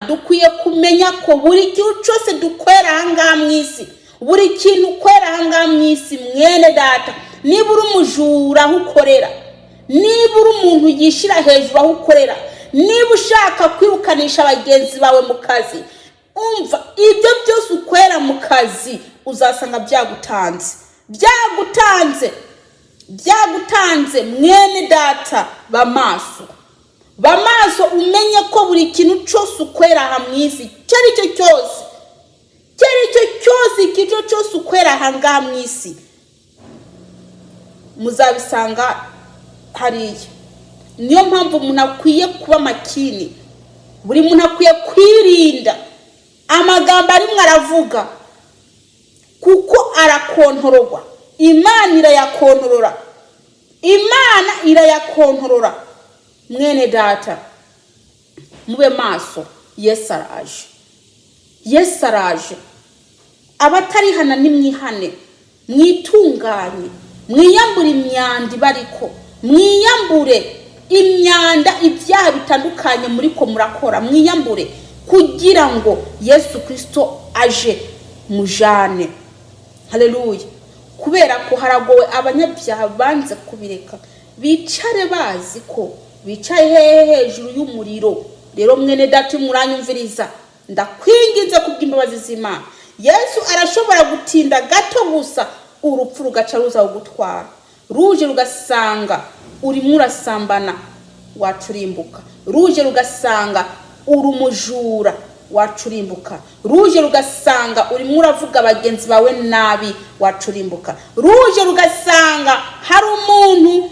dukwiye kumenya ko buri kintu cyose dukwera ahangaha mu isi, buri kintu ukwera ahangaha mu isi mwene data, niba uri umujura aho ukorera, niba uri umuntu yishira hejuru aho ukorera, niba ushaka kwirukanisha abagenzi bawe mu kazi, umva ibyo byose ukwera mu kazi uzasanga byagutanze mwene data. Bamaso umenye ko buri kintu cyose ukwera aha mu isi, cyari cyo cyose ukwera ahangaha mu isi muzabisanga hariya. Niyo mpamvu umuntu akwiye kuba makini, buri muntu akwiye kwirinda amagambo arimwe aravuga, kuko arakontororwa. Imana irayakontorora mwene data. Mube maso, Yesu araje. Abatarihana nimwihane, mwitunganye, mwiyambure imyanda ibariko, mwiyambure imyanda, ibyaha bitandukanye muri ko murakora, mwiyambure kugira ngo Yesu Kristo aje mujane. Haleluya. Kubera ko haragowe abanyabyaha banze kubireka, bicare bazi ko bicaye hejuru y'umuriro. Rero mwene data muranyumviriza, ndakwinginze kubw'imbabazi z'Imana, Yesu arashobora gutinda gato gusa, urupfu rugaca ruza kugutwara, ruje rugasanga urimo urasambana wacurimbuka, ruje rugasanga uri umujura wacurimbuka, ruje rugasanga urimo uravuga abagenzi bawe nabi wacurimbuka, ruje rugasanga hari umuntu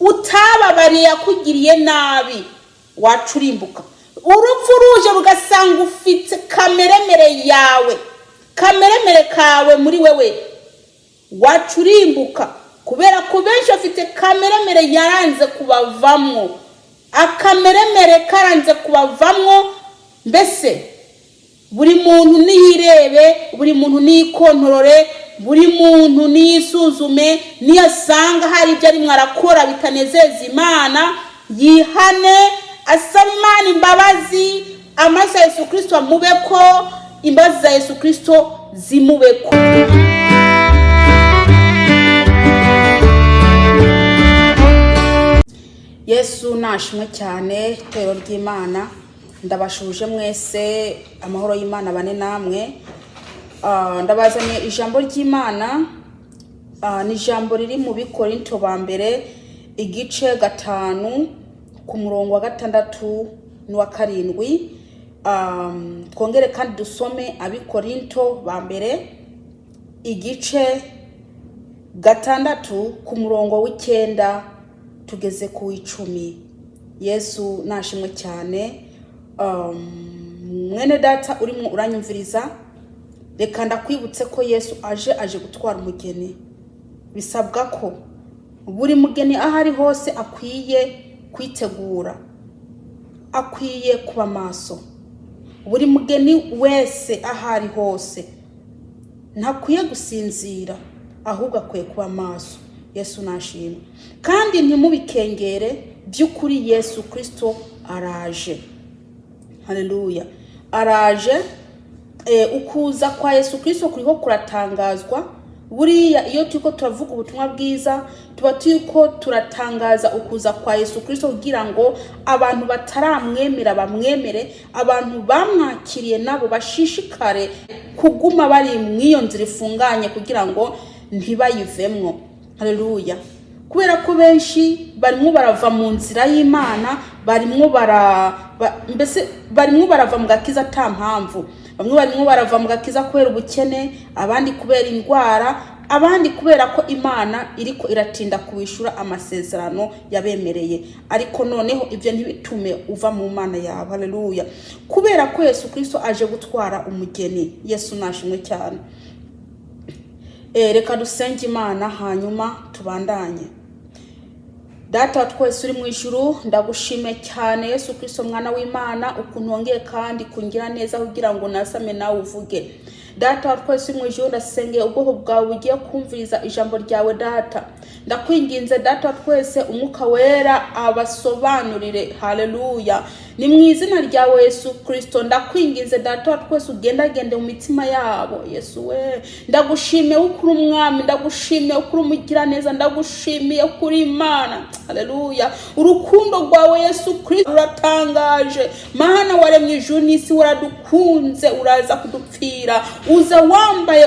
utababariye yakugiriye nabi wacurimbuka, urupfu ruje rugasanga ufite kameremere kawe muri wewe wacurimbuka. Kubera ko benshi afite kameremere yaranze kubavamwo, akameremere karanze kubavamwo. Mbese buri muntu niyirebe, buri muntu nikontorore, buri muntu nisuzume, niyasanga hari ibyo arimo arakora bitanezeza Imana, yihane, asaba Imana imbabazi. Amaso ya Yesu Kristo amubeko, imbabazi za Yesu Kristo zimubeko. Yesu nashimwe cyane. Tero ry'Imana, ndabashuje mwese, amahoro y'Imana bane namwe. Ndabazanye ijambo ry'Imana, ni ijambo riri mu Bikorinto ba mbere igice 5 ku murongo wa 6 n'uwa 7. Twongere kandi dusome Abikorinto ba mbere igice 6 ku murongo w'9 tugeze ku 10. Yesu nashimwe cyane. Mwene data urimo uranyumviriza, reka ndakwibutse ko Yesu aje gutwara umugeni. Bisabwa ko buri mugeni ahari hose akwiye kwitegura, akwiye kuba maso. Buri mugeni wese ahari hose ntakwiye gusinzira, ahubwo akwiye kuba maso. Yesu nashimwe. Kandi ntimubikengere, by'ukuri Yesu Kristo araje. Haleluya. Araje. Ukuza kwa Yesu Kristo kuriho kuratangazwa. Buriya iyo turiko turavuga ubutumwa bwiza, tuba turiko turatangaza ukuza kwa Yesu Kristo kugira ngo abantu bataramwemera bamwemere, abantu bamwakiriye nabo bashishikare kuguma bari mwiyo nzira ifunganye kugira ngo ntibayivemwo. Haleluya. Kubera ko benshi barimo barava mu nzira y'Imana, barimo barava mu gakiza ta mpamvu. Bamwe barimo barava mu gakiza kubera ubukene, abandi kubera indwara, abandi kubera ko Imana iriko iratinda kubishura amasezerano yabemereye. Ariko noneho ibyo ntibitume uva mu Mana yawe. Haleluya. Kubera ko Yesu Kristo aje gutwara umugeni. Yesu nashimwe cyane. Reka dusenge Imana hanyuma tubandanye. Data twese uri mu ijuru, ndagushime cyane Yesu Kristo mwana w'Imana, ukuntu wongeye kandi kungira neza kugira ngo nasame nawe uvuge. Data twese uri mu ijuru, ndasengeye ubwoko bwawe bugiye kumviriza ijambo ryawe. Data ndakwinginze, data twese umwuka wera abasobanurire. Haleluya. ni mu izina rya Yesu Kristo ndakwinginze data wa twese ugendagende mu mitima yabo. Yesu we, ndagushimiye ukuri umwami, ndagushimiye ukuri umugiraneza, ndagushimiye kuri Imana. Haleluya. Urukundo rwawe Yesu Kristo ruratangaje. Mana waremye ijuru n'isi, waradukunze uraza kudupfira, uza wambaye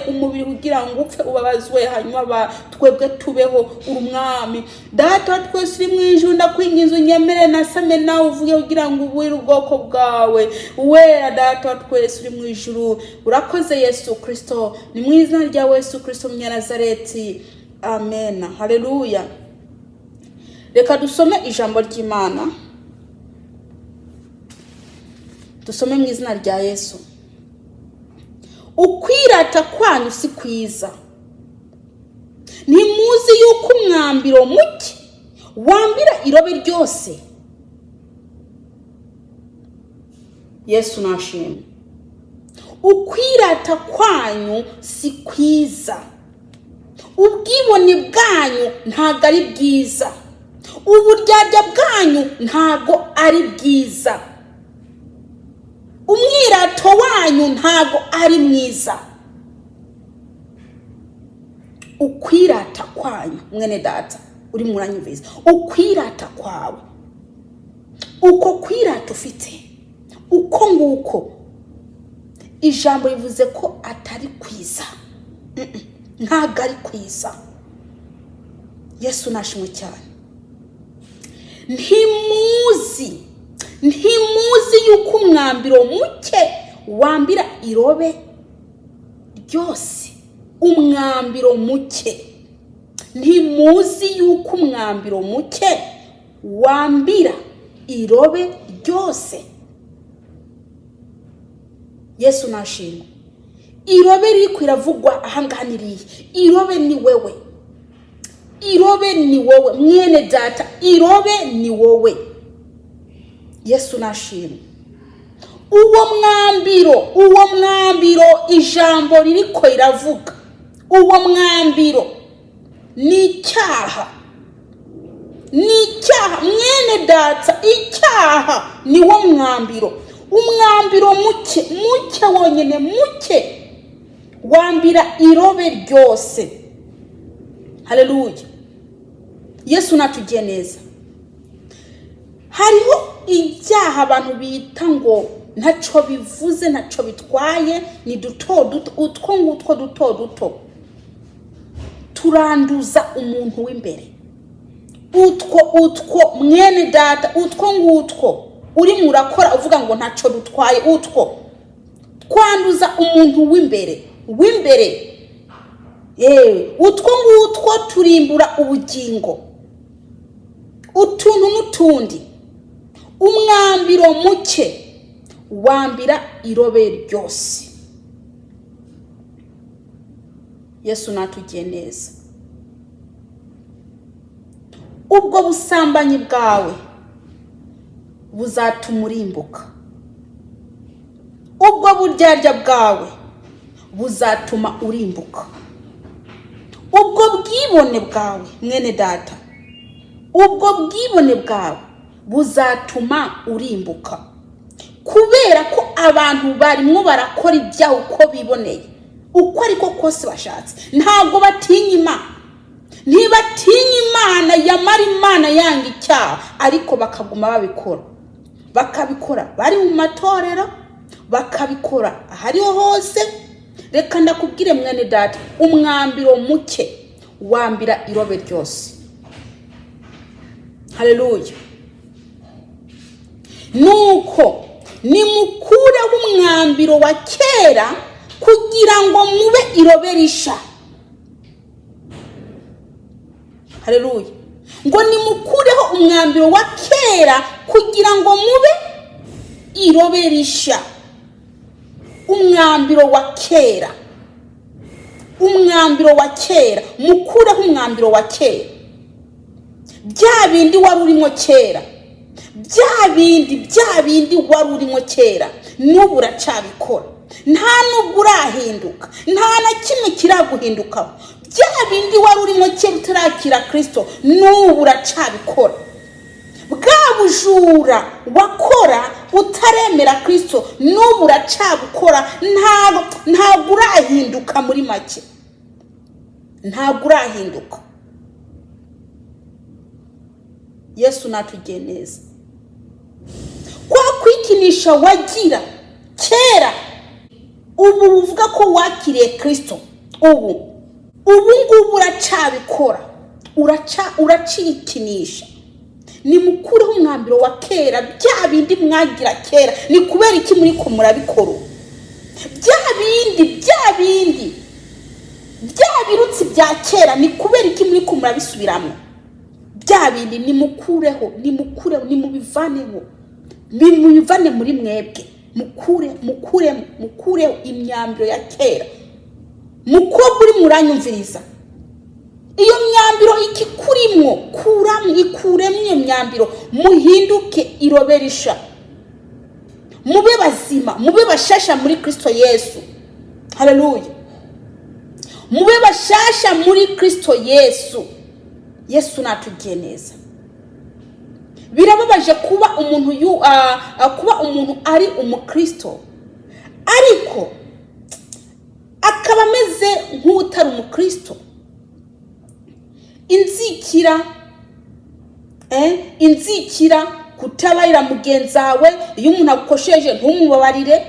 umubiri kugira ngo upfe ubabazwe, hanyuma twebwe tubeho. Urumwami data twese uri mu ijuru, ndakwinginze unyemere nasame nawe uvuge kugira ngo ubwire ubwoko bwawe wera. Data twese uri mu ijuru, urakoze Yesu Kristo, ni mu izina rya Yesu Kristo Munyanazareti, amen. Haleluya. Reka dusome ijambo ry'Imana, dusome mu izina rya Yesu. Ukwirata kwanyu si kwiza, ntimuzi yuko umwambiro muke wambira irobe ryose. Yesu nashimwe. Ukwirata kwanyu si kwiza, ubwibone bwanyu ntago ari bwiza, uburyarya bwanyu ntago ari bwiza, umwirato wanyu ntago ari mwiza. Ukwirata kwanyu mwene data uri muranyumvise, ukwirata kwawe, uko kwirata ufite uko nguko, ijambo rivuze ko atari kwiza, ntago ari kwiza. Yesu nashimwe cyane. Ntimuzi yuko umwambiro muke wambira irobe ryose. Umwambiro muke, ntimuzi yuko umwambiro muke wambira irobe ryose. Yesu nashimwe. Irobe riri kwiravugwa ahangaha niriye. Irobe ni wewe, irobe ni wowe mwene data, irobe ni wowe. Yesu nashimwe. Uwo mwambiro ijambo ririko iravuga, uwo mwambiro ni icyaha, mwene data, icyaha ni wo mwambiro. Umwambiro muke wonyene, muke wambira irobe ryose. Haleluya. Yesu natugiye neza. Hariho ibyaha abantu bita ngo ntaco bivuze, ntaco bitwaye, ni duto duto turanduza umuntu w'imbere. Utwo mwene data, utwo uri murakora uvuga ngo ntaco dutwaye, twanduza umuntu w'imbere. Utwo turimbura ubugingo, utuntu n'utundi. Umwambiro muke wambira irobe ryose. Yesu natugiye neza. Ubwo busambanyi bwawe buzatuma urimbuka, ubwo buryarya bwawe buzatuma urimbuka, ubwo bwibone bwawe mwene data, ubwo bwibone bwawe buzatuma urimbuka, kubera ko abantu barimo barakora ibyaha uko biboneye, uko ariko kose bashatse. Ntago batinya Imana, ntibatinya Imana, yamara Imana yanga icyaha, ariko bakaguma bakabikora bari mu matorero, bakabikora ahariho hose. Reka ndakubwire mwene data, umwambiro muke wambira irobe ryose. Haleluya. Nuko nimukureho umwambiro wa kera kugira ngo mube irobe risha. Haleluya. Ngo nimukureho umwambiro wa kera kugira ngo mube irobe risha. Umwambiro wa kera, mukureho umwambiro wa kera. Bya bindi wari urimo kera, bya bindi wari urimo kera, n'ubu uracabikora. Nta nubwo urahinduka, nta na kimwe kiraguhindukaho. Bya bindi wari urimo kera utarakira Kristo, n'ubu uracabikora. bwa bujura wakora utaremera Kristo n'ubu uracabukora, ntabwo urahinduka muri make, ntabwo urahinduka. Yesu natugiye neza. Kwa kwikinisha wagira kera, ubu uvuga ko wakiriye Kristo, ubu ngubu uracabikora, uracikinisha. Ni mukureho umwambiro wa kera, bya bindi mwagira kera. Ni kubera iki muri ko murabikora? Bya birutsi bya kera, ni kubera iki muri ko murabisubiramo? Bya bindi ni mukureho, nimubivaneho, bimubivane muri mwebwe. Mukureho imyambiro ya kera. Mukobwa uri muranyumviriza, iyo myambiro ikikurimwo, ikuremwe iyo myambiro, muhinduke iroberisha, mube bazima, mube bashasha muri Kristo Yesu. Haleluya. Mube bashasha muri Kristo Yesu. Yesu natugiye neza. Birababaje kuba umuntu ari umukristo ariko akaba ameze nk'utari umukristo. Inzikira kutabarira mugenzi wawe. Iyo umuntu agukosheje ntumubabarire,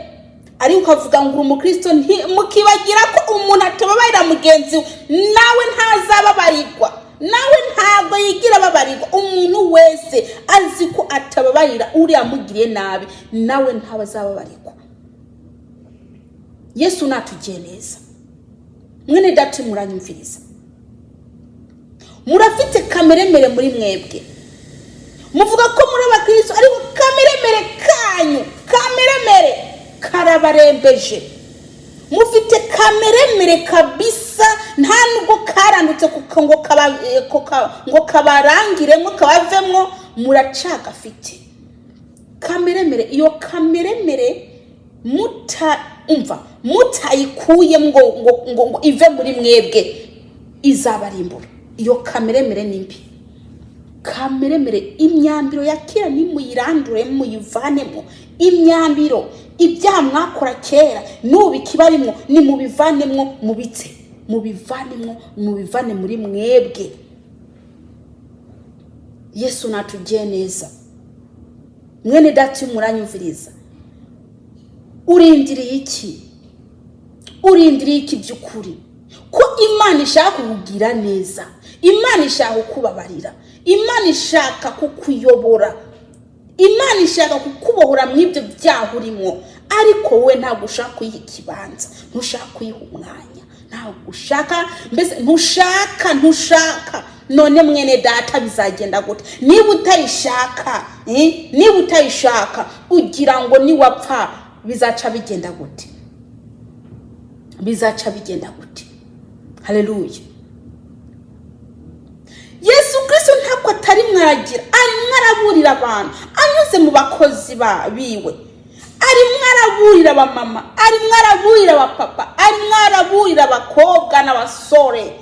ari ukavuga ngo umukristo, mukibagira ko umuntu atababarira mugenzi we nawe ntazababarirwa, nawe ntabwo yigira babarirwa. Umuntu wese azi ko atababarira uri amugiriye nabi, nawe ntabazababarirwa. Yesu natugiye neza. Mwene data muranyumviriza, murafite kameremere muri mwebwe. Muvuga ko muri abakristo ariko kameremere karabarembeje. Mufite kameremere kabisa, nta nubwo karandutse ngo kabarangire ngo kabavemwo, muracagafite kameremere. Iyo kameremere mutayikuye ngo ive muri mwebwe, izabarimbura. Iyo kameremere nimbi. Kameremere imyambiro ya kera nimuyirandure, muyivanemo. Imyambiro ibyaha mwakora kera n'ubu ikibarimo, nimubivanemo, mubivane muri mwebwe. Yesu natugiye neza. Mwene data muranyumviriza, urindiriye iki by'ukuri? Ko Imana ishaka kukugira neza, Imana ishaka kukubabarira, Imana ishaka kukuyobora, Imana ishaka kukubohora mw'ibyo byaha urimo. Ariko wowe ntabwo ushaka kuyiha ikibanza, ntushaka kuyiha umwanya, ntabwo ushaka, mbese ntushaka. None mwene data bizagenda gute niba utayishaka? Ugira ngo niwapfa bizaca bigenda gute? Haleluya. Yesu Kristo ntabwo atari mwaragira, ari mwaraburira abantu anyuze mu bakozi biwe. Ari mwaraburira abamama, ari mwaraburira abapapa, ari mwaraburira abakobwa n'abasore.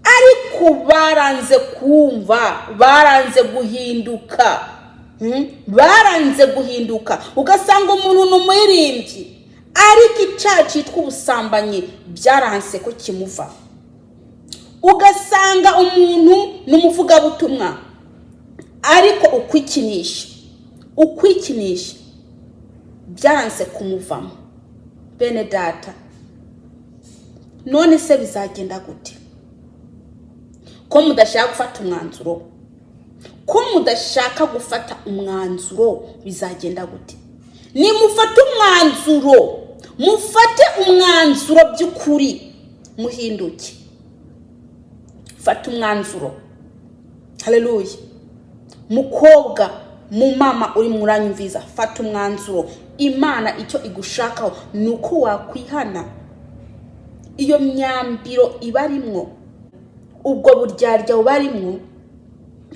Ariko baranze kumva, baranze guhinduka. Ugasanga umuntu n'umuririmbyi ariko icyaha cyitwa ubusambanyi byaranse ko kimuva. Ugasanga umuntu n'umuvugabutumwa ariko ukwikinisha byaranse kumuvamo. Bene data, none se bizagenda gute? Ko mudashaka gufata umwanzuro, bizagenda gute? Nimufate umwanzuro by'ukuri, muhinduke. Fata umwanzuro. Haleluya. Mukobwa, mumama uri muranyumviza, fata umwanzuro. Imana icyo igushakaho nuko wakwihana. Iyo myambiro ibarimwo, ubwo buryarya ubarimwo,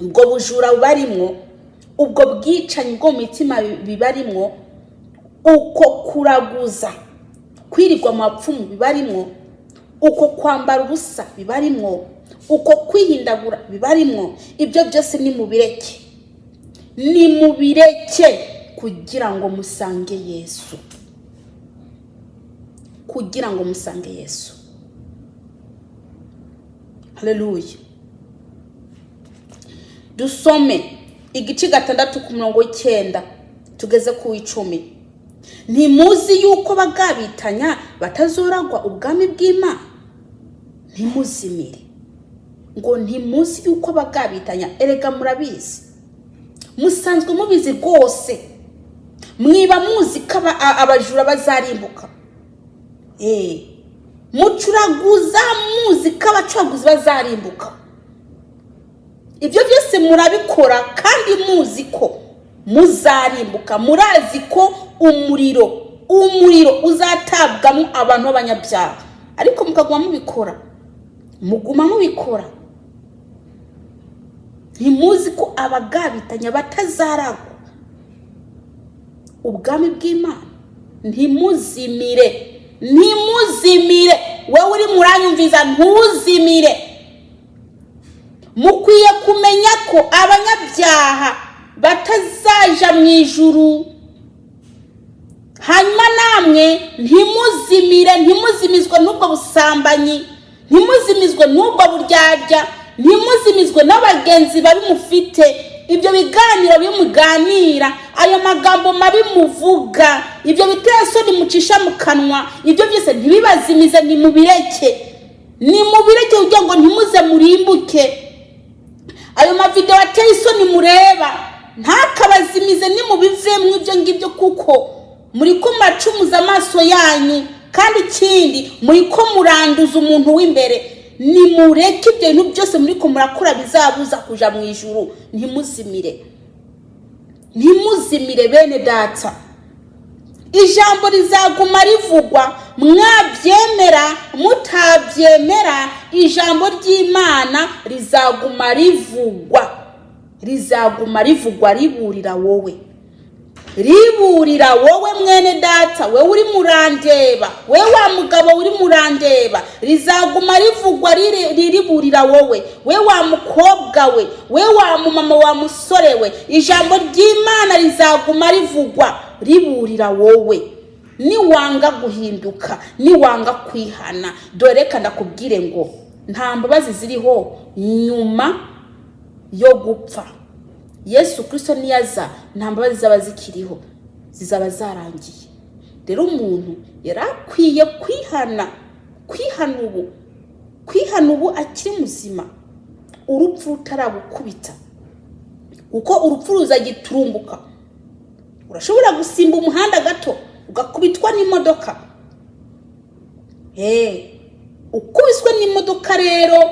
ubwo bujura ubarimwo, ubwo bwicanyi bwo mu mitima bibarimwo, uko kuraguza, kwirirwa mu bapfumu bibarimwo, uko kwambara ubusa bibarimwo, uko kwihindagura bibarimwo. Ibyo byose ni mubireke. nimubireke kugira ngo musange Yesu, kugira ngo musange Yesu. Haleluya. Dusome igice 6:9 tugeze ku 10. Ntimuzi yuko bagabitanya batazoragwa ubwami bw'Imana? Ntimuzimire. Ngo ntimuzi yuko bagabitanya, erega murabizi, musanzwe mubizi rwose, mwiba muzi ko abajura bazarimbuka. Mucuraguza muzi ko abacuraguzi bazarimbuka. Ibyo byose murabikora kandi muzi ko muzarimbuka. Murazi ko umuriro uzatabwamo abantu b'abanyabyaha, ariko mukaguma mubikora, muguma mubikora. Ntimuzi ko abagabitanya batazaragwa ubwami bw'Imana? Ntimuzimire. Ntimuzimire. Wowe uri muranyumviza, ntuzimire. Mukwiye kumenya ko abanyabyaha batazaja mu ijuru. Hanyuma namwe ntimuzimire, ntimuzimizwe n'ubwo busambanyi, ntimuzimizwe n'ubwo buryarya, ntimuzimizwe n'abagenzi babi mufite, ibyo biganiro bimuganira, ayo magambo mabi muvuga, ibyo bitesoni mucisha mu kanwa, ibyo byose ntibibazimize. Nimubireke kugira ngo ntimuze murimbuke. Ayo mavideo ateye isoni mureba ntakabazimize, nimubivemwe ibyo ngibyo, kuko muri ko macumuza amaso yanyu, kandi ikindi muri ko muranduza umuntu w'imbere. Nimureke ibyo bintu byose muri ko murakora bizabuza kuja mu ijuru. Ntimuzimire bene data. Ijambo rizaguma rivugwa, mwabyemera mutabyemera, ijambo ry'Imana rizaguma rivugwa riburira wowe. Riburira wowe mwene data, we uri murandeba, we wa mugabo uri murandeba, rizaguma rivugwa riburira wowe, we wa mukobwa we wa mumama wa musore we. Ijambo ry'Imana rizaguma rivugwa riburira wowe. Niwanga guhinduka, niwanga kwihana, dore kandi akubwire ngo nta mbabazi ziriho nyuma yo gupfa. Yesu Kristo niyaza, nta mbabazi zaba zikiriho, zizaba zarangiye. Rero umuntu yarakwiye kwihana ubu akiri muzima, urupfu rutarabukubita, kuko urupfu ruzagiturumbuka. Urashobora gusimba umuhanda gato ugakubitwa n'imodoka. Ukubiswe n'imodoka rero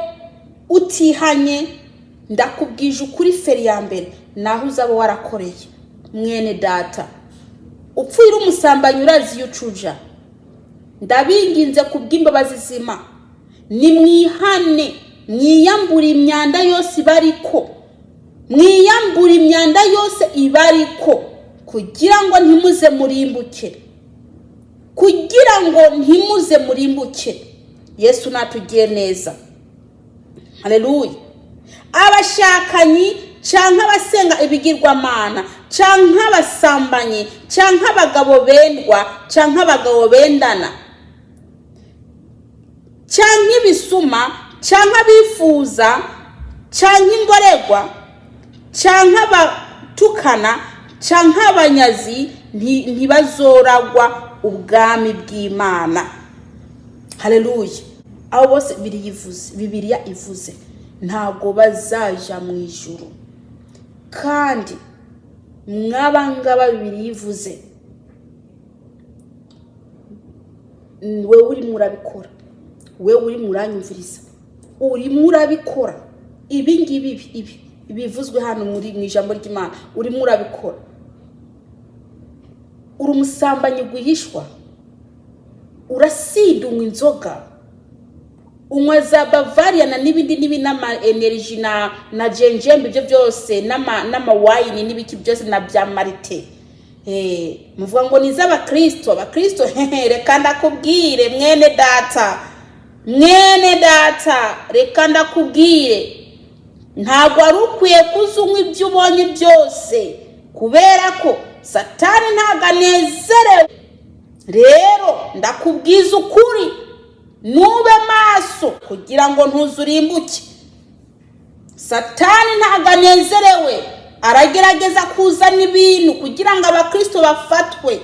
utihanye, ndakubwije ukuri, feri ya mbere naho uzaba warakoreye. Mwene data, upfuira umusambanyi urazi yucuja, ndabinginze kubw'imbabazi zima, nimwihane, mwiyambura imyanda yose ibariko, mwiyambura imyanda yose ibariko, kugira ngo ntimuze murimbuke, Yesu natugiye neza. Haleluya. Abashakanye canke abasenga ibigirwamana, canke abasambanyi, canke abagabo bendwa, canke abagabo bendana, canke ibisuma, canke abifuza, canke imboregwa, canke abatukana, canke abanyazi, ntibazoragwa ubwami bw'Imana. Haleluya. Abo bose Bibiliya ivuze ntago bazaja mu ijuru. Kandi mwabangaba Bibiliya ivuze, we uri murabikora, we uri muranyumviriza, uri murabikora ibi ngibi bivuzwe hano mu ijambo ry'Imana, uri murabikora. Uri umusambanyi gwihishwa, urasidumwa inzoga, unywa za Bavaria na n'ibindi n'ama energy na jenjembe, ibyo byose n'ama wine n'ibiki byose na bya marite. Muvuga ngo ni z'abakristo, abakristo reka ndakubwire mwene data, reka ndakubwire ntabwo ari ukwiye kuzunywa ibyo ubonye byose, kubera ko Satani ntabwo anezerewe. Rero ndakubwiza ukuri, nube maso kugira ngo ntuzurimbuke. Satani ntabwo anezerewe, aragerageza kuzana ibintu kugira ngo abakristo bafatwe,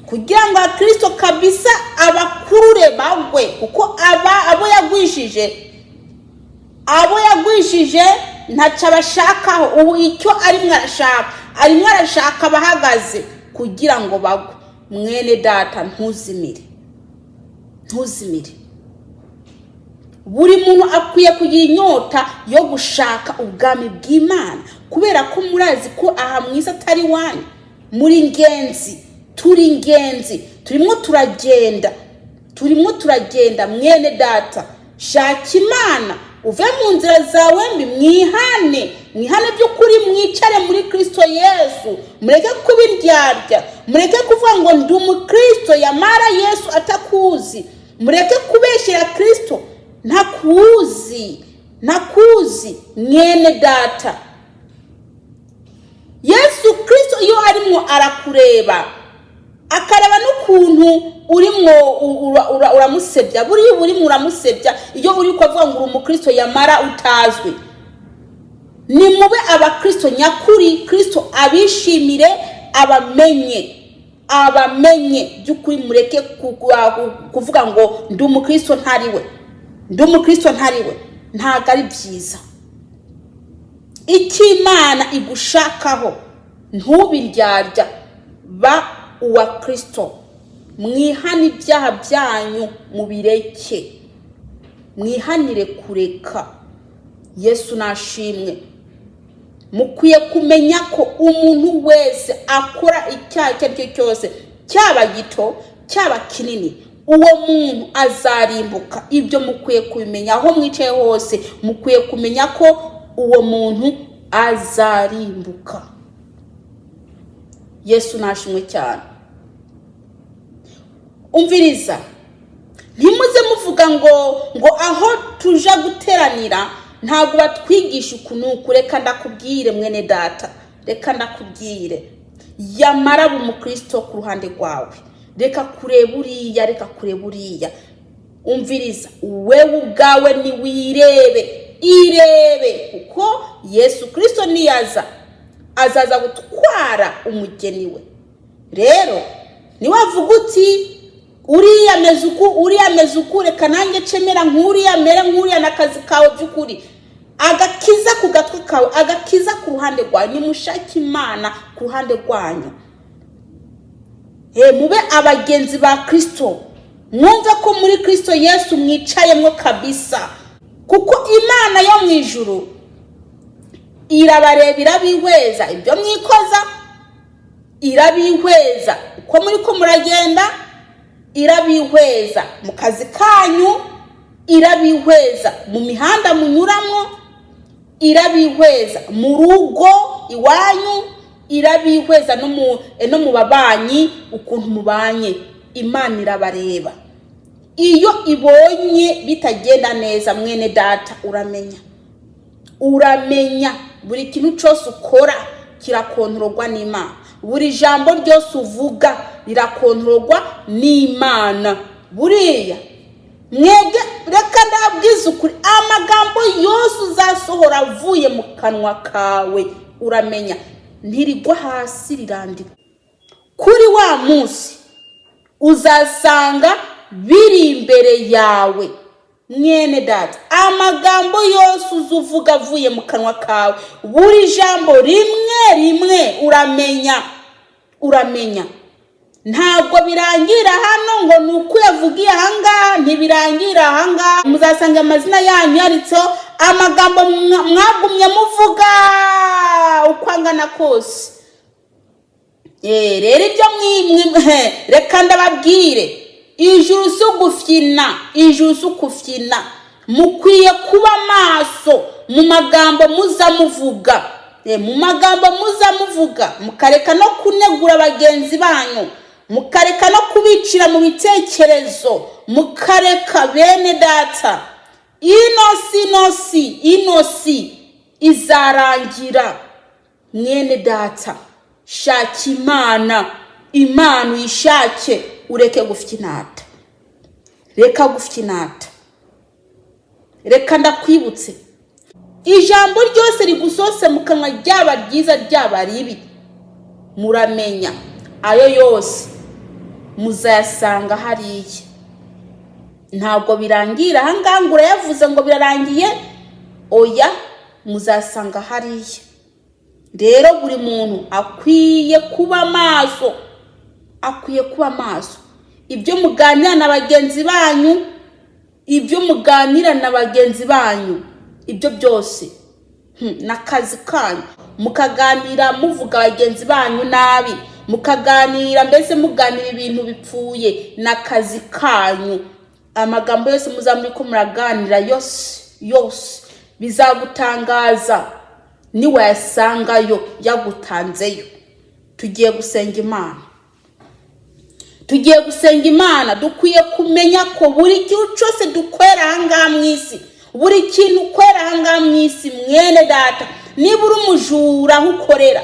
kugira ngo abakristo kabisa abakurure bagwe, kuko abo yagwishije ntaca bashakaho. Ubu icyo arimo arashaka bahagaze kugira ngo bagwe. Mwene data, ntuzimire. Buri muntu akwiye kugira inyota yo gushaka ubwami bw'Imana, kubera ko murazi ko aha mwisi atari wanyu. Muri ingenzi, turi ingenzi, turimo turagenda. Mwene data, shaka Imana, uve mu nzira zawe mbi, mwihane by'ukuri, mwicare muri Kristo Yesu. Mureke kubiryarya, mureke kuvuga ngo ndi umukristo yamara Yesu atakuzi. Mureke kubeshyera Kristo ntakuzi. Mwene data, Yesu Kristo iyo arimo arakureba, akareba n'ukuntu urimo uramusebya, buriya urimo uramusebya iyo uri kuvuga ngo uri umukristo yamara utazwi. Ni mube abakristo nyakuri, Kristo abishimire, abamenye by'ukuri. Mureke kuvuga ngo ndi umukristo ntariwe, ntago ari byiza. Icyo Imana igushakaho ntubiryarya, ba uwa Kristo. Mwihane ibyaha byanyu, mubireke, mwihanire kureka. Yesu nashimwe. Mukwiye kumenya ko umuntu wese akora icyaha icyo ari cyo cyose, cyaba gito cyaba kinini, uwo muntu azarimbuka. Ibyo mukwiye kubimenya aho mwicaye hose. Mukwiye kumenya ko uwo muntu azarimbuka. Yesu nashimwe cyane. Umviriza, ntimuze muvuga ngo aho tuja guteranira ntabwo batwigisha ukuntu. Reka ndakubwire mwene data, reka ndakubwire, yamara umukristo ku ruhande rwawe, reka kureba uriya. Umviriza, wewe ubwawe ni irebe, kuko Yesu Kristo niyaza azaza gutwara umugeni we. Rero niwavuga uti uriya meze uku, reka nanjye cemera nk'uriya, mere nk'uriya, n'akazi kawe by'ukuri. Agakiza ku gatwe kawe, agakiza ku ruhande rwawe. Nimushake Imana ku ruhande rwanyu. Mube abagenzi ba Kristo, mwumve ko muri Kristo Yesu mwicayemwo kabisa, kuko Imana yo mu ijuru irabareba, irabihweza ibyo mwikoza, irabihweza uko muri ko muragenda, irabihweza mu kazi kanyu, irabihweza mu mihanda munyuramo, irabihweza mu rugo iwanyu, irabihweza no mu babanyi ukuntu mubanye. Imana irabareba. Iyo ibonye bitagenda neza, mwene data, uramenya buri kintu cyose ukora kirakontororwa n'Imana. Buri jambo ryose uvuga rirakontororwa n'Imana. Buriya mwebwe, reka ndabwiza ukuri, amagambo yose uzasohora avuye mu kanwa kawe, uramenya ntirigwa hasi, rirandika. Kuri wa munsi uzasanga biri imbere yawe. Mwene data, amagambo yose uzuvuga avuye mu kanwa kawe, buri jambo rimwe uramenya. Ntabwo birangira hano ngo nuko yavugiye ahangaha, ntibirangira ahangaha. Muzasanga amazina yanyu yanditseho amagambo mwagumye muvuga uko angana kose. Rero ibyo reka ndababwire, ijuru sugufyina. Mukwiye kuba maso mu magambo muzamuvuga, mukareka no kunegura bagenzi banyu, mukareka no kubicira mu bitekerezo, mukareka bene data. Inosi izarangira. Mwene data, shaka Imana uyishake, ureke gufyinata. Reka gufyinata. Reka ndakwibutse, ijambo ryose rigusose mu kanwa, ryaba ryiza ryaba ribi, muramenya ayo yose muzayasanga hariya. Ntabwo birangira ahangaha ngo urayavuze ngo birarangiye, oya, muzasanga hariya. Rero buri muntu akwiye kuba maso, ibyo muganira na bagenzi banyu, ibyo byose n'akazi kanyu. Mukaganira muvuga bagenzi banyu nabi, mukaganira mbese muganira ibintu bipfuye, n'akazi kanyu. Amagambo yose muzamuri ko muraganira yose bizagutangaza niwe yasangayo yagutanzeyo. Tugiye gusenga Imana. Dukwiye kumenya ko buri kintu cyose dukwera ahangaha mu isi, buri kintu ukwera ahangaha mu isi, mwene data, niba uri umujura aho ukorera,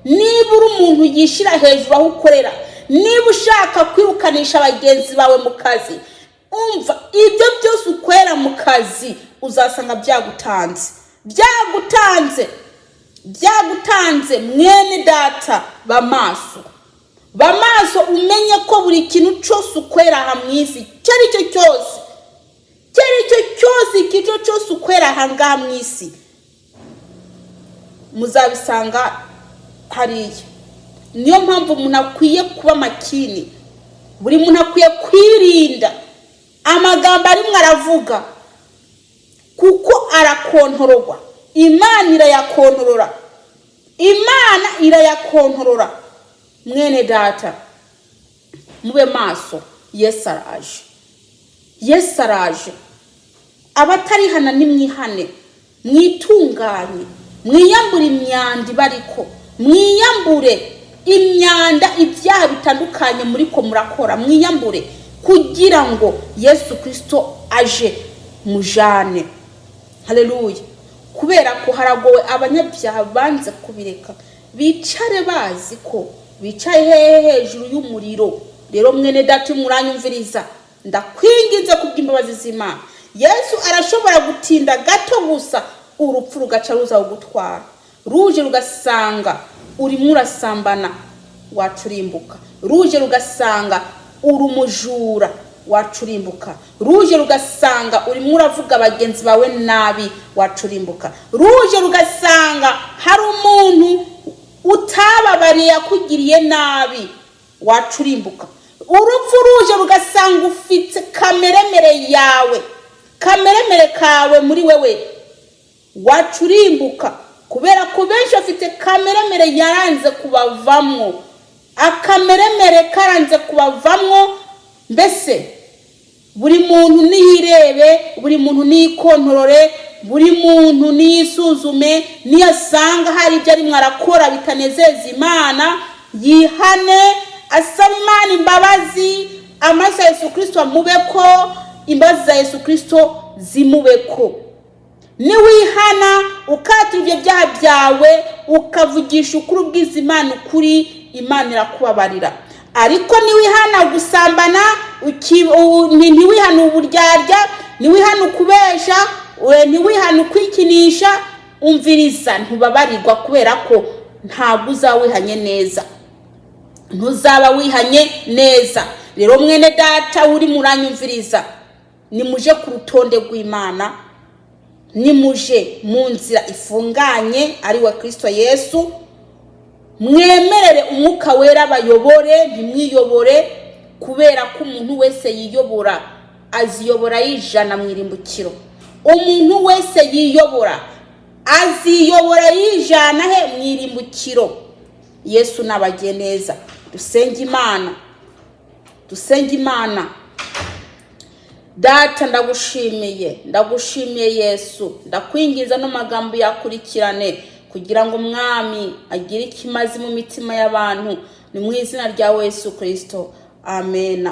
niba uri umuntu yishyira hejuru aho ukorera, niba ushaka kwirukanisha bagenzi bawe mu kazi, umva, ibyo byose ukwera mu kazi uzasanga byagutanze. Mwene data, bamaso, umenye ko buri kintu cyose ukwera aha mu isi, icyo cyose ukwera ahangaha mu isi, muzabisanga hariya. Niyo mpamvu umuntu akwiye kuba makini, buri muntu akwiye kwirinda amagambo arimwe aravuga, kuko arakontororwa. Imana irayakontorora. Mwene data, mube maso. Yesu araje. Abatarihana nimwihane, mwitunganye, mwiyambure imyanda ibariko, mwiyambure imyanda, ibyaha bitandukanye muri ko murakora, mwiyambure kugira ngo Yesu Kristo aje mujane. Haleluya. Kubera ko haragowe abanyabyaha banze kubireka, bicare bazi ko bicaye hejuru y'umuriro. Rero mwene data muranyumviriza, ndakwinginze kubw'imbabazi z'Imana, Yesu arashobora gutinda gato gusa, urupfu rugaca ruza kugutwara. Ruje rugasanga urimo urasambana, wacurimbuka. Ruje rugasanga uri umujura, wacurimbuka. Ruje rugasanga urimo uravuga bagenzi bawe nabi, wacurimbuka. Ruje rugasanga hari umuntu utababariye yakugiriye nabi, wacurimbuka. Urupfu ruje rugasanga ufite kameremere kawe muri wewe, wacurimbuka. Kubera ko benshi afite kameremere yaranze kubavamwo, akameremere karanze kubavamwo. Mbese buri muntu niyirebe, buri muntu nikontorore, buri muntu niyisuzume, niyasanga hari ibyo arimo arakora bitanezeza Imana, yihane, asaba Imana imbabazi. Amaraso ya Yesu Kristo amubeko, imbabazi za Yesu Kristo zimubeko. Niwihana ukatura ibyo byaha byawe, ukavugisha ukuri bw'Imana, ukuri, Imana irakubabarira. Ariko niwihana gusambana, niwihana uburyarya, niwihana ukubesha, niwihana ukwikinisha, umviriza, ntubabarirwa. Kubera ko ntabwo uzawihanye neza, ntuzaba wihanye neza. Rero mwene data uri muranyumviriza, nimuje ku rutonde rw'Imana, nimuje mu nzira ifunganye ari wa Kristo Yesu. Mwemerere umwuka wera bayobore, ntimwiyobore. Kubera ko umuntu wese yiyobora aziyobora yijana mu irimbukiro. Umuntu wese yiyobora aziyobora yijana mu irimbukiro. Yesu nabagiye neza. Dusenge Imana. Data, ndagushimiye Yesu, ndakwingiza no magambo yakurikirane, kugira ngo Mwami agire ikimazi mu mitima y'abantu. Ni mu izina rya Yesu Kristo, amen.